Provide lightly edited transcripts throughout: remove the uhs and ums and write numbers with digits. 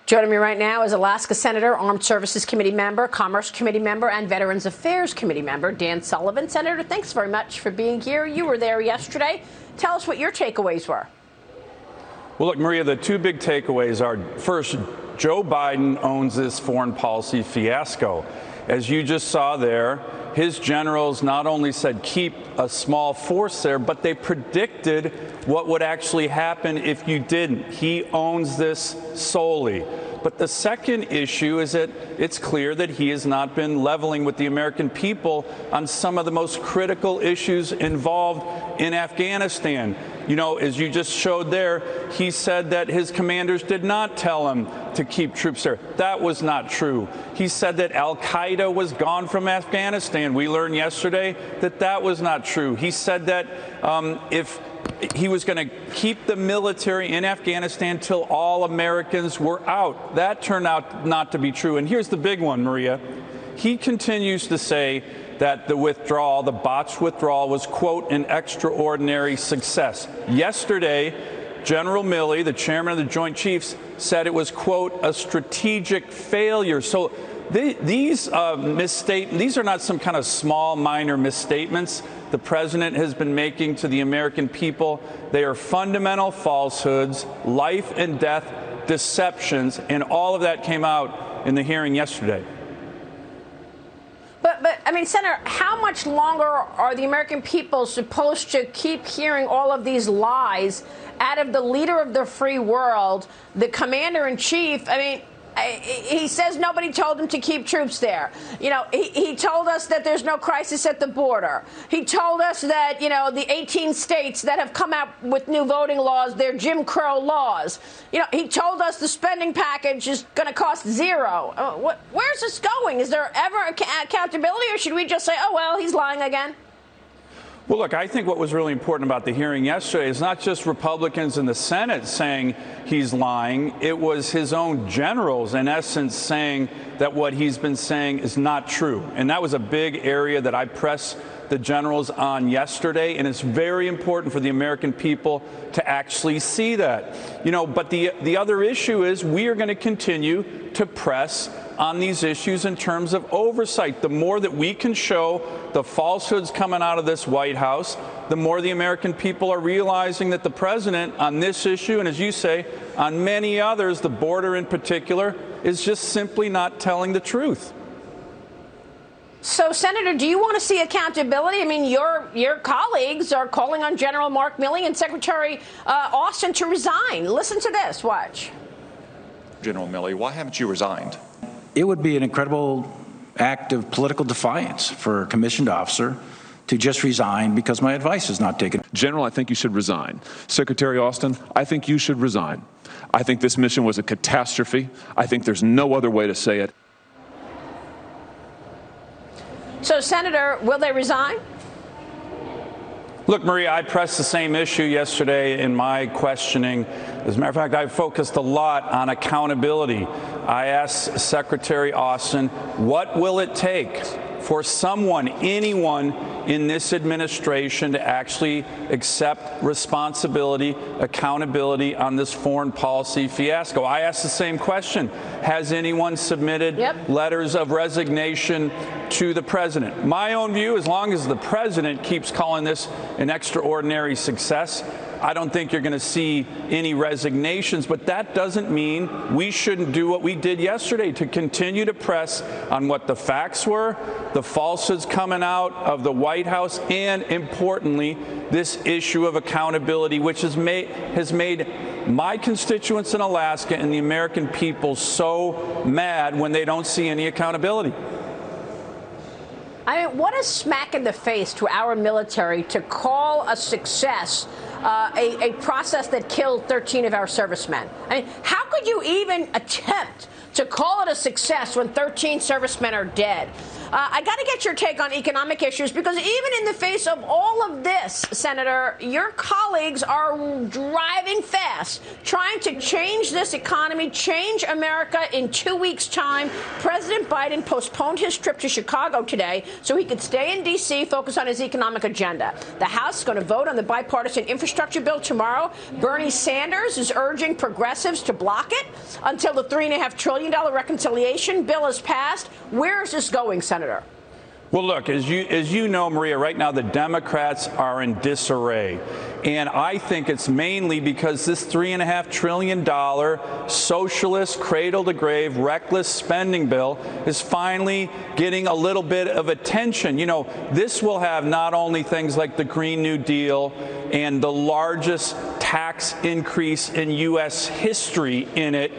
Joining me right now is Alaska Senator, Armed Services Committee member, Commerce Committee member, and Veterans Affairs Committee member, Dan Sullivan. Senator, thanks very much for being here. You were there yesterday. Tell us what your takeaways were. Well, look, Maria, the two big takeaways are, first, Joe Biden owns this foreign policy fiasco. As you just saw there, his generals not only said keep a small force there, but they predicted what would actually happen if you didn't. He owns this solely. But the second issue is that it's clear that he has not been leveling with the American people on some of the most critical issues involved in Afghanistan. You know, as you just showed there, he said that his commanders did not tell him to keep troops there. That was not true. He said that al-Qaeda was gone from Afghanistan. We learned yesterday that that was not true. He said that if he was going to keep the military in Afghanistan till all Americans were out. That turned out not to be true. And here's the big one, Maria. He continues to say that the withdrawal, the botched withdrawal, was, quote, an extraordinary success. Yesterday, General Milley, the chairman of the Joint Chiefs, said it was, quote, a strategic failure. So these are not some kind of small, minor misstatements the president has been making to the American people. They are fundamental falsehoods, life and death deceptions, and all of that came out in the hearing yesterday. But I mean, Senator, how much longer are the American people supposed to keep hearing all of these lies out of the leader of the free world, the commander-in-chief? I mean, he says nobody told him to keep troops there. You know, he told us that there's no crisis at the border. He told us that, you know, the 18 states that have come out with new voting laws, they're Jim Crow laws. You know, he told us the spending package is going to cost zero. Where's this going? Is there ever accountability, or should we just say, oh, well, he's lying again? Well, look, I think what was really important about the hearing yesterday is not just Republicans in the Senate saying he's lying. It was his own generals, in essence, saying that what he's been saying is not true. And that was a big area that I pressed the generals on yesterday. And it's very important for the American people to actually see that. You know, but the other issue is we are going to continue to press on these issues in terms of oversight. The more that we can show the falsehoods coming out of this White House, the more the American people are realizing that the president on this issue, and as you say, on many others, the border in particular, is just simply not telling the truth. So, Senator, do you want to see accountability? I mean, your colleagues are calling on General Mark Milley and Secretary Austin to resign. Listen to this. Watch. General Milley, why haven't you resigned? It would be an incredible act of political defiance for a commissioned officer to just resign because my advice is not taken. General, I think you should resign. Secretary Austin, I think you should resign. I think this mission was a catastrophe. I think there's no other way to say it. So, Senator, will they resign? Look, Maria, I pressed the same issue yesterday in my questioning. As a matter of fact, I focused a lot on accountability. I asked Secretary Austin, what will it take for someone, anyone in this administration to actually accept responsibility, accountability on this foreign policy fiasco? I asked the same question. Has anyone submitted letters of resignation to the president? My own view, as long as the president keeps calling this an extraordinary success, I don't think you're going to see any resignations, but that doesn't mean we shouldn't do what we did yesterday to continue to press on what the facts were, the falsehoods coming out of the White House, and importantly, this issue of accountability, which has made my constituents in Alaska and the American people so mad when they don't see any accountability. I mean, what a smack in the face to our military to call a success a process that killed 13 of our servicemen. I mean, how could you even attempt to call it a success when 13 servicemen are dead? I got to get your take on economic issues, because even in the face of all of this, Senator, your colleagues are driving fast, trying to change this economy, change America in 2 weeks' time. President Biden postponed his trip to Chicago today so he could stay in D.C., focus on his economic agenda. The House is going to vote on the bipartisan infrastructure bill tomorrow. Bernie Sanders is urging progressives to block it until the $3.5 trillion reconciliation bill is passed. Where is this going, Senator? Well, look, as you know, Maria, right now the Democrats are in disarray. And I think it's mainly because this $3.5 trillion socialist, cradle-to-grave, reckless spending bill is finally getting a little bit of attention. You know, this will have not only things like the Green New Deal and the largest tax increase in U.S. history in it,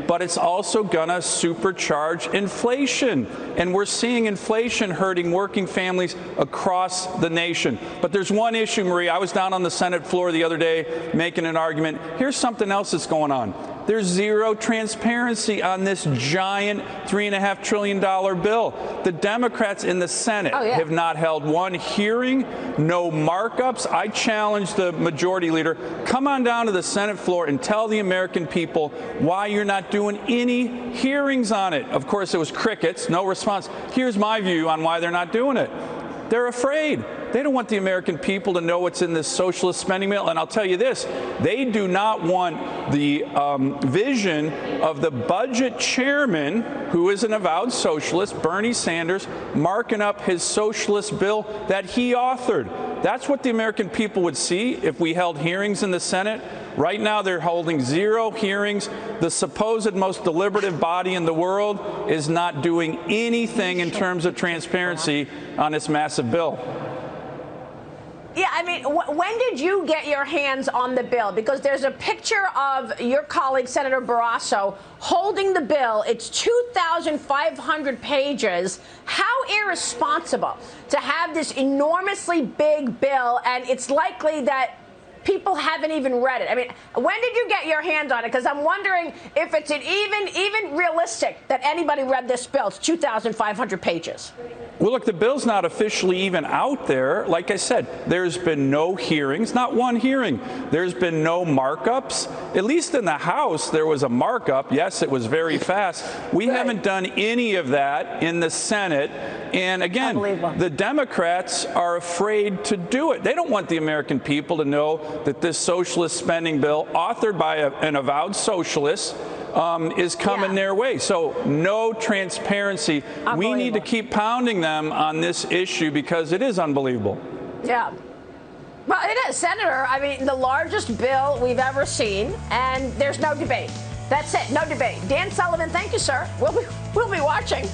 but it's also going to supercharge inflation. And we're seeing inflation hurting working families across the nation. But there's one issue, Maria. I was down on the Senate floor the other day making an argument. Here's something else that's going on. There's zero transparency on this giant $3.5 trillion bill. The Democrats in the Senate have not held one hearing, no markups. I challenge the majority leader, come on down to the Senate floor and tell the American people why you're not doing any hearings on it. Of course, it was crickets, no response. Here's my view on why they're not doing it. They're afraid. They don't want the American people to know what's in this socialist spending bill. And I'll tell you this, they do not want the vision of the budget chairman, who is an avowed socialist, Bernie Sanders, marking up his socialist bill that he authored. That's what the American people would see if we held hearings in the Senate. Right now, they're holding zero hearings. The supposed most deliberative body in the world is not doing anything in terms of transparency on this massive bill. Yeah, I mean, when did you get your hands on the bill? Because there's a picture of your colleague, Senator Barrasso, holding the bill. It's 2,500 pages. How irresponsible to have this enormously big bill, and it's likely that people haven't even read it. I mean, when did you get your hands on it? Because I'm wondering if it's even realistic that anybody read this bill. It's 2,500 pages. Well, look, the bill's not officially even out there. Like I said, there's been no hearings, not one hearing. There's been no markups. At least in the House, there was a markup. Yes, it was very fast. We haven't done any of that in the Senate. And again, the Democrats are afraid to do it. They don't want the American people to know that this socialist spending bill, authored by an avowed socialist, is coming their way. So no transparency. We need to keep pounding them on this issue because it is unbelievable. Yeah. Well, it is, Senator. I mean, the largest bill we've ever seen, and there's no debate. That's it. No debate. Dan Sullivan, thank you, sir. We'll be watching.